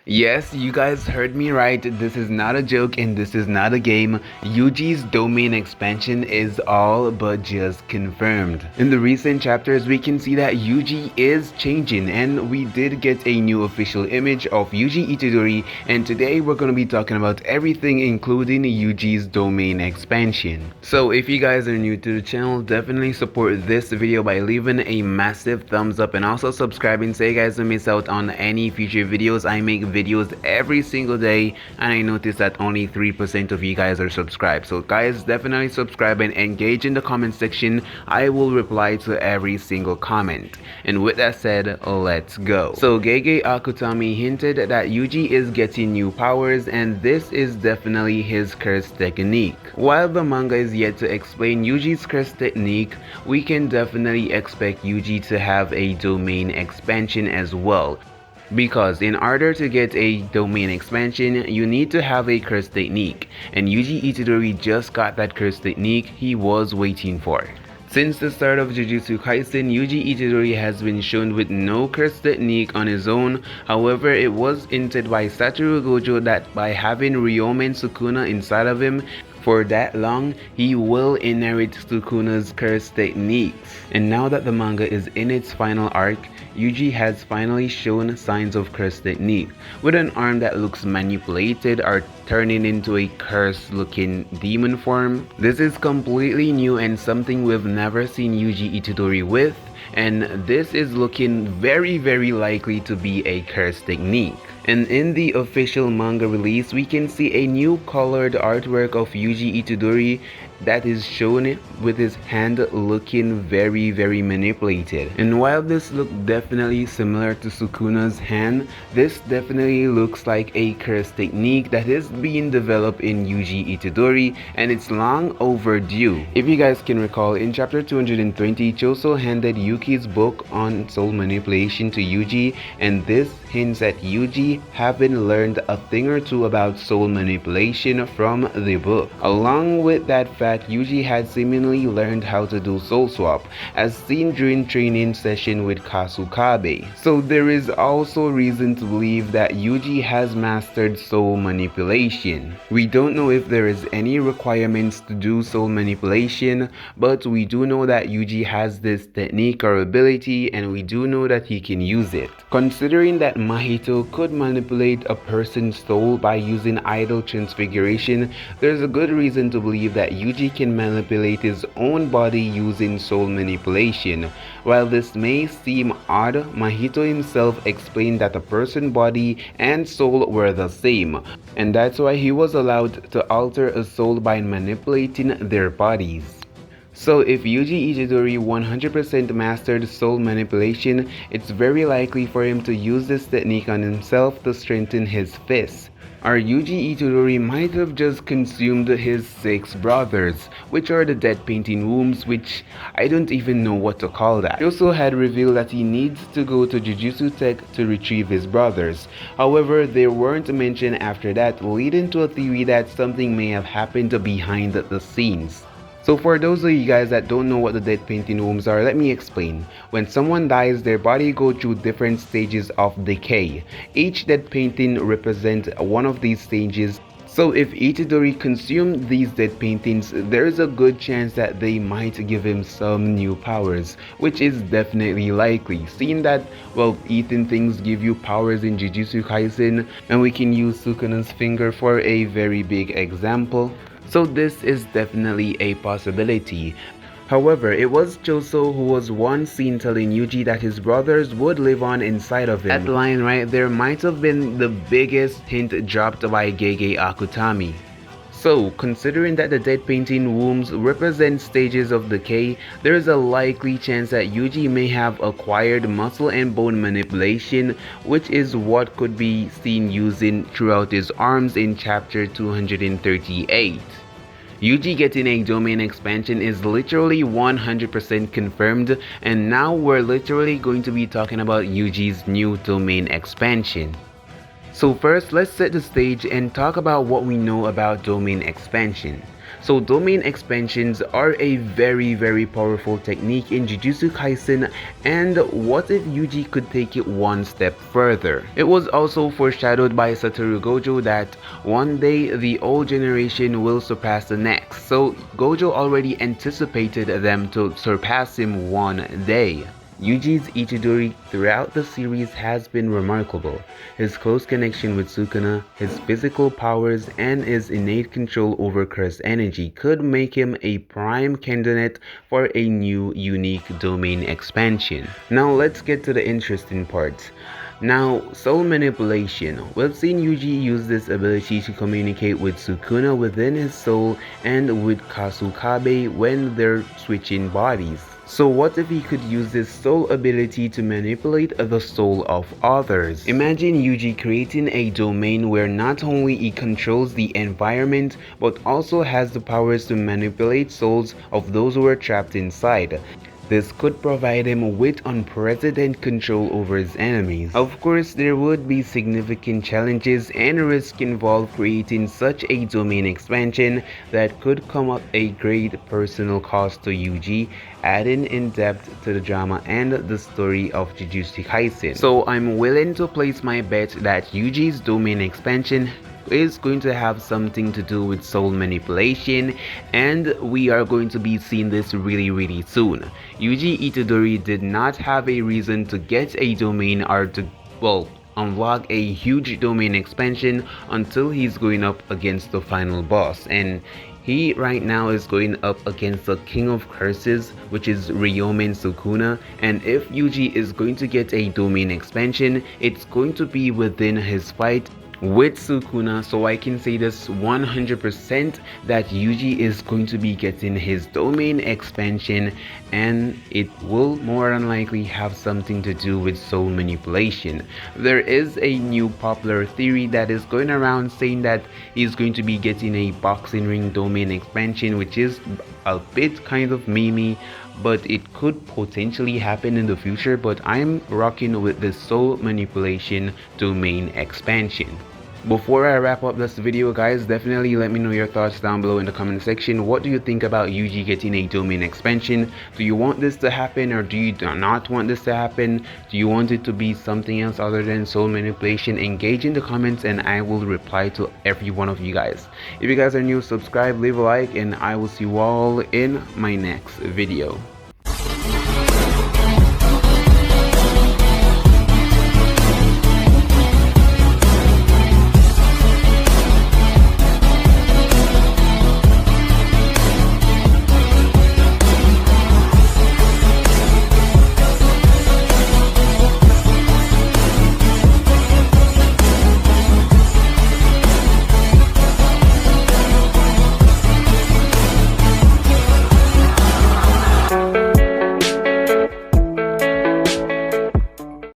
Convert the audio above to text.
Yes, you guys heard me right. This is not a joke and this is not a game. Yuji's domain expansion is all but just confirmed. In the recent chapters, we can see that Yuji is changing, and we did get a new official image of Yuji Itadori, and today we're going to be talking about everything including Yuji's domain expansion. So if you guys are new to the channel, definitely support this video by leaving a massive thumbs up and also subscribing so you guys don't miss out on any future videos. I make videos every single day and I noticed that only 3% of you guys are subscribed. So guys, definitely subscribe and engage in the comment section. I will reply to every single comment. And with that said, let's go. So Gege Akutami hinted that Yuji is getting new powers, and this is definitely his curse technique. While the manga is yet to explain Yuji's curse technique, we can definitely expect Yuji to have a domain expansion as well. Because in order to get a domain expansion, you need to have a curse technique, and Yuji Itadori just got that curse technique he was waiting for. Since the start of Jujutsu Kaisen, Yuji Itadori has been shown with no curse technique on his own. However, it was hinted by Satoru Gojo that by having Ryomen Sukuna inside of him for that long, he will inherit Sukuna's curse techniques. And now that the manga is in its final arc, Yuji has finally shown signs of curse technique, with an arm that looks manipulated or turning into a curse looking demon form. This is completely new and something we've never seen Yuji Itadori with, and this is looking very likely to be a curse technique. And in the official manga release, we can see a new colored artwork of Yuji Itadori that is shown with his hand looking very manipulated. And while this looks definitely similar to Sukuna's hand, this definitely looks like a curse technique that is being developed in Yuji Itadori, and it's long overdue. If you guys can recall, in chapter 220, Choso handed Yuki's book on soul manipulation to Yuji, and this hints at Yuji having learned a thing or two about soul manipulation from the book. Along with that fact, Yuji had seemingly learned how to do soul swap, as seen during training session with Kasukabe. So there is also reason to believe that Yuji has mastered soul manipulation. We don't know if there is any requirements to do soul manipulation, but we do know that Yuji has this technique or ability, and we do know that he can use it. Considering that Mahito could manipulate a person's soul by using idol transfiguration, there's a good reason to believe that Yuji can manipulate his own body using soul manipulation. While this may seem odd, Mahito himself explained that a person's body and soul were the same, and that's why he was allowed to alter a soul by manipulating their bodies. So if Yuji Itadori 100% mastered soul manipulation, it's very likely for him to use this technique on himself to strengthen his fists. Or Yuji Itadori might have just consumed his 6 brothers, which are the dead painting wombs, which I don't even know what to call that. He also had revealed that he needs to go to Jujutsu Tech to retrieve his brothers. However, they weren't mentioned after that, leading to a theory that something may have happened behind the scenes. So for those of you guys that don't know what the dead painting wombs are, let me explain. When someone dies, their body goes through different stages of decay. Each dead painting represents one of these stages. So if Itadori consumed these dead paintings, there is a good chance that they might give him some new powers, which is definitely likely, seeing that, well, eating things give you powers in Jujutsu Kaisen, and we can use Sukuna's finger for a very big example. So this is definitely a possibility. However, it was Choso who was once seen telling Yuji that his brothers would live on inside of him. That line right there might have been the biggest hint dropped by Gege Akutami. So, considering that the dead painting wombs represent stages of decay, there is a likely chance that Yuji may have acquired muscle and bone manipulation, which is what could be seen using throughout his arms in chapter 238. Yuji getting a domain expansion is literally 100% confirmed, and now we're literally going to be talking about Yuji's new domain expansion. So first, let's set the stage and talk about what we know about domain expansion. So domain expansions are a very powerful technique in Jujutsu Kaisen, and what if Yuji could take it one step further? It was also foreshadowed by Satoru Gojo that one day the old generation will surpass the next, so Gojo already anticipated them to surpass him one day. Yuji's Itadori throughout the series has been remarkable. His close connection with Sukuna, his physical powers, and his innate control over cursed energy could make him a prime candidate for a new, unique domain expansion. Now let's get to the interesting part. Now, soul manipulation. We've seen Yuji use this ability to communicate with Sukuna within his soul and with Kasukabe when they're switching bodies. So what if he could use this soul ability to manipulate the soul of others? Imagine Yuji creating a domain where not only he controls the environment but also has the powers to manipulate souls of those who are trapped inside. This could provide him with unprecedented control over his enemies. Of course, there would be significant challenges and risk involved creating such a domain expansion that could come at a great personal cost to Yuji, adding in depth to the drama and the story of Jujutsu Kaisen. So I'm willing to place my bet that Yuji's domain expansion is going to have something to do with soul manipulation, and we are going to be seeing this really soon. Yuji Itadori did not have a reason to get a domain or to, well, unlock a huge domain expansion until he's going up against the final boss, and he right now is going up against the King of Curses, which is Ryomen Sukuna, and if Yuji is going to get a domain expansion, it's going to be within his fight with Sukuna. So I can say this 100% that Yuji is going to be getting his domain expansion, and it will more than likely have something to do with soul manipulation. There is a new popular theory that is going around saying that he's going to be getting a boxing ring domain expansion, which is a bit kind of memey, but it could potentially happen in the future. But I'm rocking with the soul manipulation domain expansion. Before I wrap up this video, guys, definitely let me know your thoughts down below in the comment section. What do you think about Yuji getting a domain expansion? Do you want this to happen, or do you not want this to happen? Do you want it to be something else other than soul manipulation? Engage in the comments and I will reply to every one of you guys. If you guys are new, subscribe, leave a like, and I will see you all in my next video.